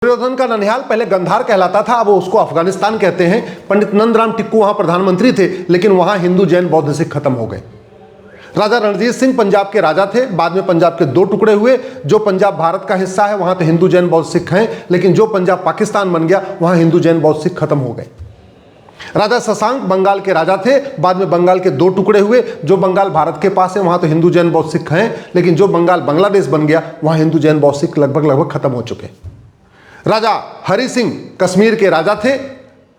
दुर्योधन का ननिहाल पहले गंधार कहलाता था, अब उसको अफगानिस्तान कहते हैं। पंडित नंदराम टिक्कू वहां प्रधानमंत्री थे, लेकिन वहां हिंदू जैन बौद्ध सिख खत्म हो गए। राजा रणजीत सिंह पंजाब के राजा थे, बाद में पंजाब के दो टुकड़े हुए। जो पंजाब भारत का हिस्सा है वहां तो हिंदू जैन बौद्ध सिख हैं, लेकिन जो पंजाब पाकिस्तान बन गया वहां हिंदू जैन बौद्ध सिख खत्म हो गए। राजा शशांक बंगाल के राजा थे, बाद में बंगाल के दो टुकड़े हुए। जो बंगाल भारत के पास है वहां तो हिंदू जैन बौद्ध सिख हैं, लेकिन जो बंगाल बांग्लादेश बन गया वहां हिंदू जैन बौद्ध सिख लगभग खत्म हो चुके। राजा हरि सिंह कश्मीर के राजा थे,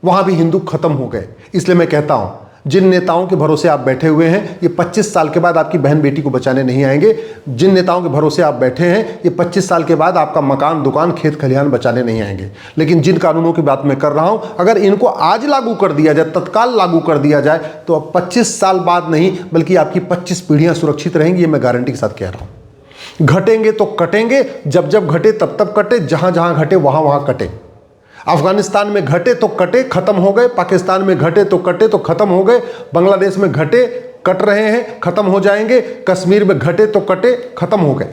वहां भी हिंदू खत्म हो गए। इसलिए मैं कहता हूं, जिन नेताओं के भरोसे आप बैठे हुए हैं, ये 25 साल के बाद आपकी बहन बेटी को बचाने नहीं आएंगे। जिन नेताओं के भरोसे आप बैठे हैं, ये 25 साल के बाद आपका मकान दुकान खेत खलिहान बचाने नहीं आएंगे। लेकिन जिन कानूनों की बात मैं कर रहा हूं, अगर इनको आज लागू कर दिया जाए, तत्काल लागू कर दिया जाए, तो अब 25 साल बाद नहीं बल्कि आपकी 25 पीढ़ियां सुरक्षित रहेंगी। ये मैं गारंटी के साथ कह रहा हूं। घटेंगे तो कटेंगे, जब जब घटे तब तब कटे, जहां जहां घटे वहां वहां कटे। अफगानिस्तान में घटे तो कटे, खत्म हो गए। पाकिस्तान में घटे तो कटे तो खत्म हो गए। बांग्लादेश में घटे, कट रहे हैं, खत्म हो जाएंगे। कश्मीर में घटे तो कटे, खत्म हो गए।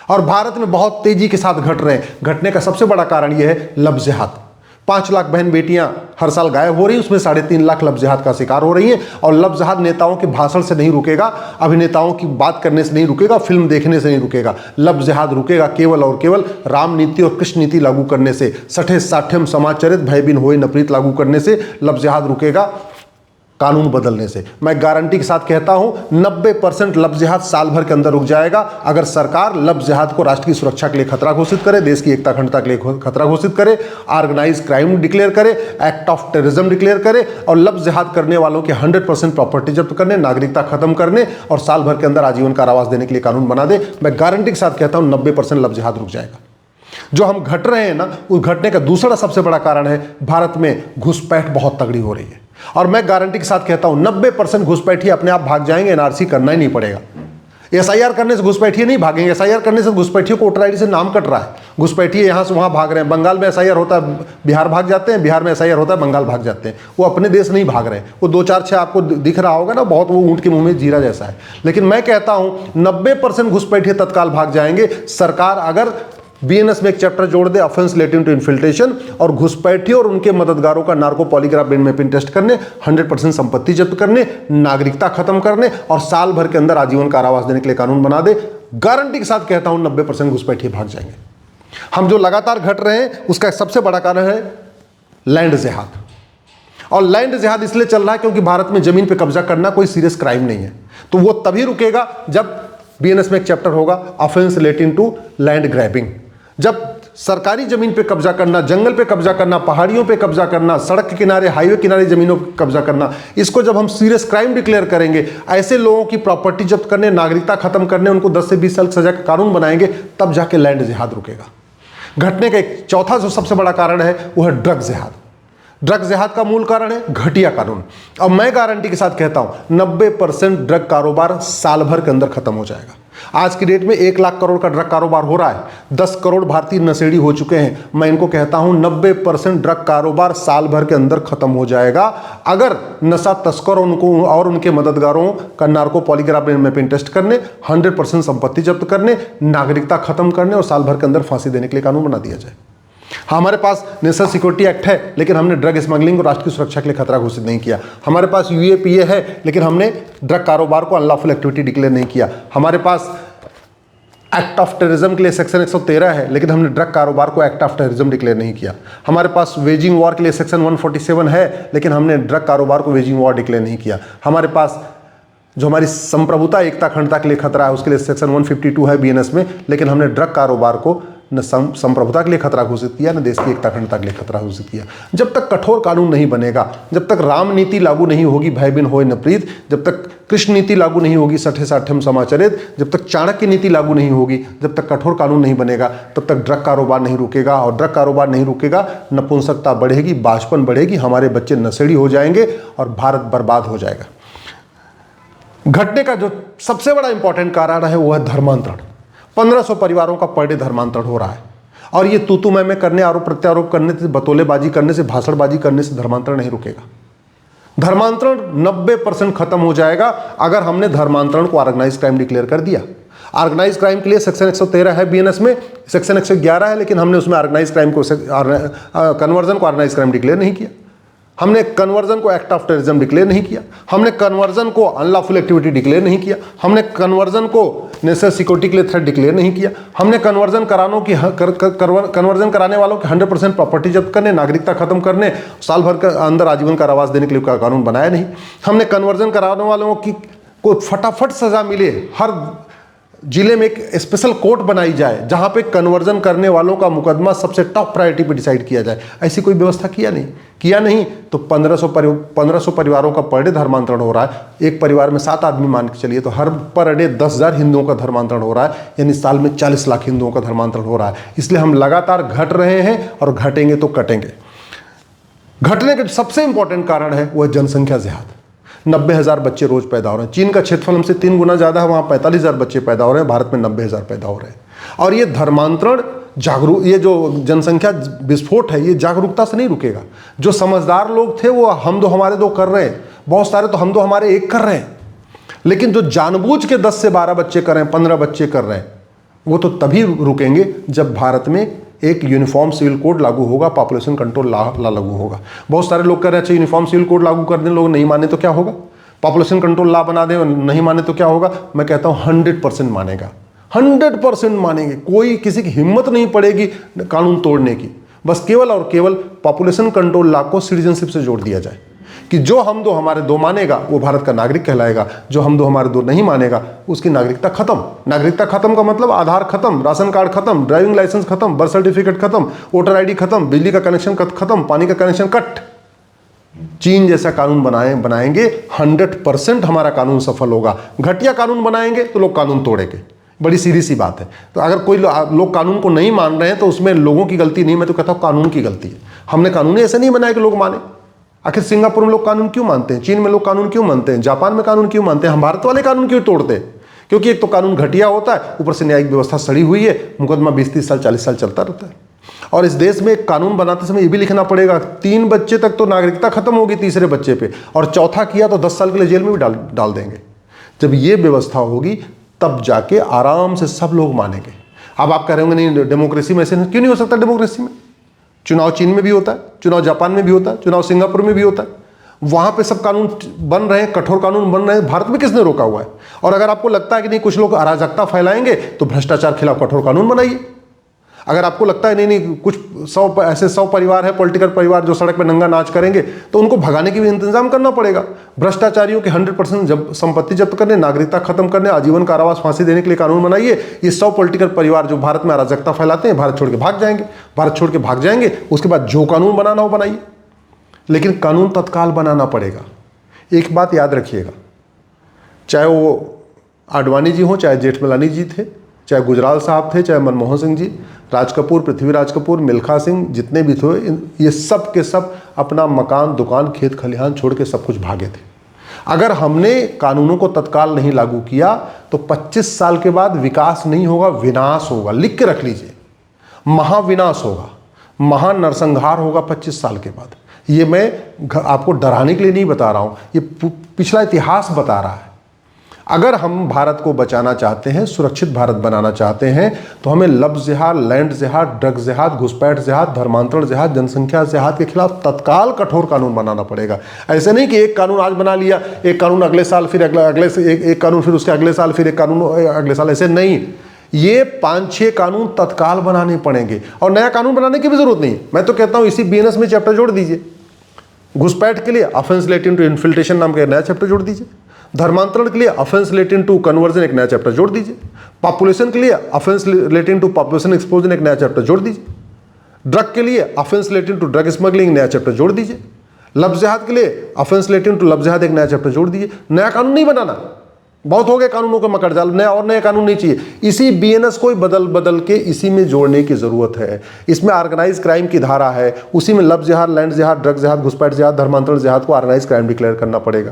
और भारत में बहुत तेजी के साथ घट रहे हैं। घटने का सबसे बड़ा कारण यह है लव जिहाद। 5 लाख बहन बेटियां हर साल गायब हो रही, उसमें 3.5 लाख लव जिहाद का शिकार हो रही हैं। और लव जिहाद नेताओं के भाषण से नहीं रुकेगा, अभिनेताओं की बात करने से नहीं रुकेगा, फिल्म देखने से नहीं रुकेगा। लव जिहाद रुकेगा केवल और केवल राम नीति और कृष्ण नीति लागू करने से, सठे साठ्यम समाचरित भय बिन होए न प्रीत लागू करने से लव जिहाद रुकेगा, कानून बदलने से। मैं गारंटी के साथ कहता हूं 90% लव जिहाद साल भर के अंदर रुक जाएगा, अगर सरकार लव जिहाद को राष्ट्र की सुरक्षा के लिए खतरा घोषित करे, देश की एकता अखंडता के लिए खतरा घोषित करे, ऑर्गेनाइज क्राइम डिक्लेयर करे, एक्ट ऑफ टेररिज्म डिक्लेयर करे और लव जिहाद करने वालों के 100% प्रॉपर्टी जब्त करने, नागरिकता खत्म करने और साल भर के अंदर आजीवन कारावास देने के लिए कानून बना दे। मैं गारंटी के साथ कहता हूं 90% लव जिहाद रुक जाएगा। जो हम घट रहे हैं ना, उस घटने का दूसरा सबसे बड़ा कारण है भारत में घुसपैठ बहुत तगड़ी हो रही है। और मैं गारंटी के साथ कहता हूं 90% घुसपैठी अपने आप भाग जाएंगे, एनआरसी करना ही नहीं पड़ेगा। एसआईआर करने से घुसपैठी नहीं भागेंगे। एसआईआर करने से घुसपैठियों को वोटर आईडी से नाम कट रहा है। घुसपैठी यहां से वहां भाग रहे हैं। बंगाल में एसआईआर होता है, बिहार भाग जाते हैं, बिहार में एसआईआर होता है, बंगाल भाग जाते हैं। वो अपने देश नहीं भाग रहे हैं। वो 2-4-6 आपको दिख रहा होगा ना, बहुत वो ऊंट के मुंह में जीरा जैसा है। लेकिन मैं कहता हूं 90% घुसपैठी तत्काल भाग जाएंगे। सरकार अगर बीएनएस में एक चैप्टर जोड़ दे, ऑफेंस रिलेटिंग टू इन्फिल्ट्रेशन, और घुसपैठियों और उनके मददगारों का narco polygraph brain mapping test करने, 100% संपत्ति जब्त करने, नागरिकता खत्म करने और साल भर के अंदर आजीवन कारावास देने के लिए कानून बना दे। गारंटी के साथ कहता हूं 90% घुसपैठिए भाग जाएंगे। हम जो लगातार घट रहे हैं उसका सबसे बड़ा कारण है लैंड जिहाद। और लैंड जिहाद इसलिए चल रहा है क्योंकि भारत में जमीन पर कब्जा करना कोई सीरियस क्राइम नहीं है। तो वो तभी रुकेगा जब बीएनएस में एक चैप्टर होगा, offence relating to land grabbing. जब सरकारी जमीन पे कब्जा करना, जंगल पे कब्जा करना, पहाड़ियों पे कब्जा करना, सड़क के किनारे, हाईवे किनारे जमीनों पे कब्जा करना, इसको जब हम सीरियस क्राइम डिक्लेयर करेंगे, ऐसे लोगों की प्रॉपर्टी जब्त करने, नागरिकता खत्म करने, उनको 10 से 20 साल सजा का कानून बनाएंगे, तब जाके लैंड जिहाद रुकेगा। घटने का एक चौथा जो सबसे बड़ा कारण है वो है ड्रग जिहाद। ड्रग जिहाद का मूल कारण है घटिया कानून। अब मैं गारंटी के साथ कहता हूं 90% ड्रग कारोबार साल भर के अंदर खत्म हो जाएगा। आज की डेट में 1 लाख करोड़ का ड्रग कारोबार हो रहा है। 10 करोड़ भारतीय नशेड़ी हो चुके हैं। मैं इनको कहता हूं 90% ड्रग कारोबार साल भर के अंदर खत्म हो जाएगा, अगर नशा तस्करों उनको और उनके मददगारों का narco polygraph brain mapping test करने, 100% संपत्ति जब्त करने, नागरिकता खत्म करने और साल भर के अंदर फांसी देने के लिए कानून बना दिया जाए। हमारे पास नेशनल सिक्योरिटी एक्ट है, लेकिन हमने ड्रग स्मगलिंग को राष्ट्र की सुरक्षा के लिए खतरा घोषित नहीं किया। हमारे पास यूएपीए है, लेकिन हमने ड्रग कारोबार को अनलॉफुल एक्टिविटी डिक्लेयर नहीं किया। हमारे पास एक्ट ऑफ टेररिज्म के लिए सेक्शन 113 है, लेकिन हमने ड्रग कारोबार को एक्ट ऑफ टेररिज्म डिक्लेयर नहीं किया। हमारे पास वेजिंग वॉर के लिए सेक्शन 147 है, लेकिन हमने ड्रग कारोबार को वेजिंग वॉर डिक्लेयर नहीं किया। हमारे पास जो हमारी संप्रभुता एकता अखंडता के लिए खतरा है, उसके लिए सेक्शन 152 है बीएनएस में, लेकिन हमने ड्रग कारोबार को न संप्रभुता के लिए खतरा घोषित किया, न देश की एकता अखंडता के लिए खतरा घोषित किया। जब तक कठोर कानून नहीं बनेगा, जब तक राम नीति लागू नहीं होगी, भय बिन होए न प्रीत, जब तक कृष्ण नीति लागू नहीं होगी, सठे साठ्यम समाचरित, जब तक चाणक्य नीति लागू नहीं होगी, जब तक कठोर कानून नहीं बनेगा, तब तक ड्रग कारोबार नहीं रुकेगा। और ड्रग कारोबार नहीं रुकेगा, नपुंसकता बढ़ेगी, बांझपन बढ़ेगी, हमारे बच्चे नशेड़ी हो जाएंगे और भारत बर्बाद हो जाएगा। घटने का जो सबसे बड़ा इंपॉर्टेंट कारण है वो है धर्मांतरण। 1500 परिवारों का पर डे धर्मांतरण हो रहा है। और ये तू मैं करने, आरोप प्रत्यारोप करने से, बतौलेबाजी करने से, भाषणबाजी करने से धर्मांतरण नहीं रुकेगा। धर्मांतरण 90% खत्म हो जाएगा अगर हमने धर्मांतरण को ऑर्गेनाइज क्राइम डिक्लेयर कर दिया। ऑर्गेनाइज क्राइम के लिए सेक्शन 113 है बीएनएस में, सेक्शन 111 है, लेकिन हमने उसमें ऑर्गेनाइज क्राइम को कन्वर्जन को ऑर्गेनाइज क्राइम डिक्लेयर नहीं किया, हमने कन्वर्जन को एक्ट ऑफ टेररिज्म डिक्लेयर नहीं किया, हमने कन्वर्जन को अनलॉफुल एक्टिविटी डिक्लेयर नहीं किया, हमने कन्वर्जन को नेशनल सिक्योरिटी के लिए थ्रेट डिक्लेयर नहीं किया, हमने कन्वर्जन कन्वर्जन कराने वालों की 100% प्रॉपर्टी जब्त करने, नागरिकता खत्म करने, साल भर के अंदर आजीवन कारावास देने के लिए कानून बनाया नहीं, हमने कन्वर्जन कराने वालों की को फटाफट सजा मिले, हर जिले में एक स्पेशल कोर्ट बनाई जाए जहां पे कन्वर्जन करने वालों का मुकदमा सबसे टॉप प्रायोरिटी पे डिसाइड किया जाए, ऐसी कोई व्यवस्था किया नहीं तो 1500 परिवारों का पर डे धर्मांतरण हो रहा है। एक परिवार में 7 आदमी मान के चलिए तो हर पर डे 10,000 हिंदुओं का धर्मांतरण हो रहा है, यानी साल में 40 लाख हिंदुओं का धर्मांतरण हो रहा है। इसलिए हम लगातार घट रहे हैं और घटेंगे तो कटेंगे। घटने के सबसे इंपॉर्टेंट कारण है वह जनसंख्या जिहाद। 90,000 बच्चे रोज पैदा हो रहे हैं। चीन का क्षेत्रफल हमसे 3 गुना ज़्यादा है, वहाँ 45,000 बच्चे पैदा हो रहे हैं, भारत में 90,000 पैदा हो रहे हैं। और ये धर्मांतरण ये जो जनसंख्या विस्फोट है ये जागरूकता से नहीं रुकेगा। जो समझदार लोग थे वो हम दो हमारे दो कर रहे हैं, बहुत सारे तो हम दो हमारे एक कर रहे हैं, लेकिन जो जानबूझ के 10 से 12 बच्चे कर रहे हैं, 15 बच्चे कर रहे हैं, वो तो तभी रुकेंगे जब भारत में एक यूनिफॉर्म सिविल कोड लागू होगा, पॉपुलेशन कंट्रोल ला लागू होगा। बहुत सारे लोग कह रहे हैं अच्छा यूनिफॉर्म सिविल कोड लागू कर दें, लोग नहीं माने तो क्या होगा, पॉपुलेशन कंट्रोल ला बना दें, नहीं माने तो क्या होगा। मैं कहता हूं 100% मानेगा, 100% मानेंगे। कोई किसी की हिम्मत नहीं पड़ेगी कानून तोड़ने की। बस केवल और केवल पॉपुलेशन कंट्रोल ला को सिटीजनशिप से जोड़ दिया जाए कि जो हम दो हमारे दो मानेगा वो भारत का नागरिक कहलाएगा, जो हम दो हमारे दो नहीं मानेगा उसकी नागरिकता खत्म। नागरिकता खत्म का मतलब आधार खत्म, राशन कार्ड खत्म, ड्राइविंग लाइसेंस खत्म, बर्थ सर्टिफिकेट खत्म, वोटर आईडी खत्म, बिजली का कनेक्शन खत्म, पानी का कनेक्शन कट। चीन जैसा कानून बनाएंगे 100% हमारा कानून सफल होगा। घटिया कानून बनाएंगे तो लोग कानून तोड़ेंगे, बड़ी सीधी सी बात है। तो अगर कोई लोग कानून को नहीं मान रहे हैं तो उसमें लोगों की गलती नहीं, मैं तो कहता हूं कानून की गलती है। हमने कानून ऐसे नहीं बनाया कि लोग माने। आखिर सिंगापुर में लोग कानून क्यों मानते हैं, चीन में लोग कानून क्यों मानते हैं, जापान में कानून क्यों मानते हैं, हम भारत वाले कानून क्यों तोड़ते हैं? क्योंकि एक तो कानून घटिया होता है, ऊपर से न्यायिक व्यवस्था सड़ी हुई है, मुकदमा 20-30 साल 40 साल चलता रहता है। और इस देश में एक कानून बनाते समय ये भी लिखना पड़ेगा 3 बच्चे तक तो नागरिकता खत्म होगी, तीसरे बच्चे पे, और चौथा किया तो 10 साल के लिए जेल में भी डाल देंगे। जब ये व्यवस्था होगी तब जाके आराम से सब लोग मानेंगे। अब आप कह रहे होंगे नहीं डेमोक्रेसी में ऐसे क्यों नहीं हो सकता। डेमोक्रेसी में चुनाव चीन में भी होता है, चुनाव जापान में भी होता है, चुनाव सिंगापुर में भी होता है, वहां पे सब कानून बन रहे हैं, कठोर कानून बन रहे हैं। भारत में किसने रोका हुआ है? और अगर आपको लगता है कि नहीं कुछ लोग अराजकता फैलाएंगे तो भ्रष्टाचार खिलाफ कठोर कानून बनाइए। अगर आपको लगता है नहीं कुछ 100 परिवार है, पॉलिटिकल परिवार जो सड़क पर नंगा नाच करेंगे, तो उनको भगाने की भी इंतजाम करना पड़ेगा। भ्रष्टाचारियों के 100% संपत्ति जब्त करने, नागरिकता खत्म करने, आजीवन कारावास फांसी देने के लिए कानून बनाइए। ये 100 पॉलिटिकल परिवार जो भारत में अराजकता फैलाते हैं भारत छोड़ के भाग जाएंगे। भारत छोड़ के भाग जाएंगे, उसके बाद जो कानून बनाना हो बनाइए, लेकिन कानून तत्काल बनाना पड़ेगा। एक बात याद रखिएगा, चाहे वो आडवाणी जी हो, चाहे जेठमलानी जी थे, चाहे गुजराल साहब थे, चाहे मनमोहन सिंह जी, राज कपूर, पृथ्वीराज कपूर, मिल्खा सिंह, जितने भी थे, ये सब के सब अपना मकान, दुकान, खेत खलिहान छोड़ के सब कुछ भागे थे। अगर हमने कानूनों को तत्काल नहीं लागू किया तो 25 साल के बाद विकास नहीं होगा, विनाश होगा। लिख के रख लीजिए, महाविनाश होगा, महानरसंहार होगा 25 साल के बाद। ये मैं आपको डराने के लिए नहीं बता रहा हूं, ये पिछला इतिहास बता रहा है। अगर हम भारत को बचाना चाहते हैं, सुरक्षित भारत बनाना चाहते हैं, तो हमें लफ्ज़ जिहाद, लैंड जिहाद, ड्रग जिहाद, घुसपैठ जिहाद, धर्मांतरण जिहाद, जनसंख्या जिहाद के खिलाफ तत्काल कठोर कानून बनाना पड़ेगा। ऐसे नहीं कि एक कानून आज बना लिया, एक कानून अगले साल, फिर एक कानून फिर उसके अगले साल, फिर एक कानून अगले साल, ऐसे नहीं। ये 5-6 कानून तत्काल बनाने पड़ेंगे और नया कानून बनाने की भी जरूरत नहीं। मैं तो कहता हूं इसी बीएनएस में चैप्टर जोड़ दीजिए। घुसपैठ के लिए ऑफेंस रिलेटिंग टू इन्फिल्ट्रेशन नाम का नया चैप्टर जोड़ दीजिए। धर्मांतरण के लिए ऑफेंस रिलेटिंग टू कन्वर्जन एक नया चैप्टर जोड़ दीजिए। पॉपुलेशन के लिए offence relating to population explosion एक नया चैप्टर जोड़ दीजिए। ड्रग के लिए offence relating to drug smuggling नया चैप्टर जोड़ दीजिए। लफ्ज़ जिहाद के लिए ऑफेंस रिलेटिंग टू लफ्ज़ जिहाद एक नया चैप्टर जोड़ दीजिए। नया कानून नहीं बनाना, बहुत हो गए कानूनों का मकड़जाल, नया और नया कानून नहीं चाहिए। इसी बीएनएस को बदल के इसी में जोड़ने की जरूरत है। इसमें ऑर्गेनाइज क्राइम की धारा है, उसी में लफ्ज़ जिहाद, लैंड जिहाद, ड्रग जिहाद, घुसपैठ जिहाद, धर्मांतरण जिहाद को ऑर्गेनाइज क्राइम डिक्लेयर करना पड़ेगा।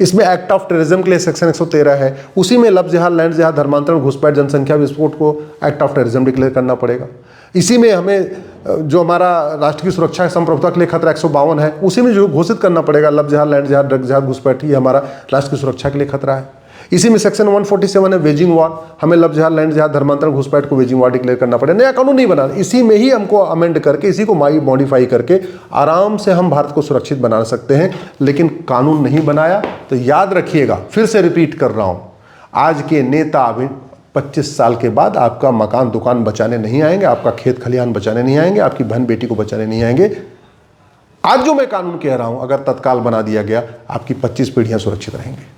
इसमें एक्ट ऑफ टेररिज्म के लिए सेक्शन 113 है, उसी में लफ्ज़ जिहाद, लैंड जिहाद, धर्मांतरण, घुसपैठ, जनसंख्या विस्फोट को एक्ट ऑफ टेररिज्म डिक्लेयर करना पड़ेगा। इसी में हमें जो हमारा राष्ट्र की सुरक्षा संप्रभुता के लिए खतरा 152 है, उसी में जो घोषित करना पड़ेगा लफ्ज़ जिहाद, लैंड जिहाद, ड्रग जिहाद, घुसपैठ, ये हमारा राष्ट्र की सुरक्षा के लिए खतरा है। इसी में सेक्शन 147 है वेजिंग वॉर, हमें लव जिहाद, लैंड जिहाद, धर्मांतरण, घुसपैठ को वेजिंग वॉर डिक्लेयर करना पड़े। नया कानून नहीं बना, इसी में ही हमको अमेंड करके, इसी को मॉडिफाई करके आराम से हम भारत को सुरक्षित बना सकते हैं। लेकिन कानून नहीं बनाया। तो याद रखिएगा, फिर से रिपीट कर रहा हूं, आज के नेता अभी 25 साल के बाद आपका मकान दुकान बचाने नहीं आएंगे, आपका खेत खलिहान बचाने नहीं आएंगे, आपकी बहन बेटी को बचाने नहीं आएंगे। आज जो मैं कानून कह रहा हूं, अगर तत्काल बना दिया गया, आपकी 25 पीढ़ियां सुरक्षित रहेंगी।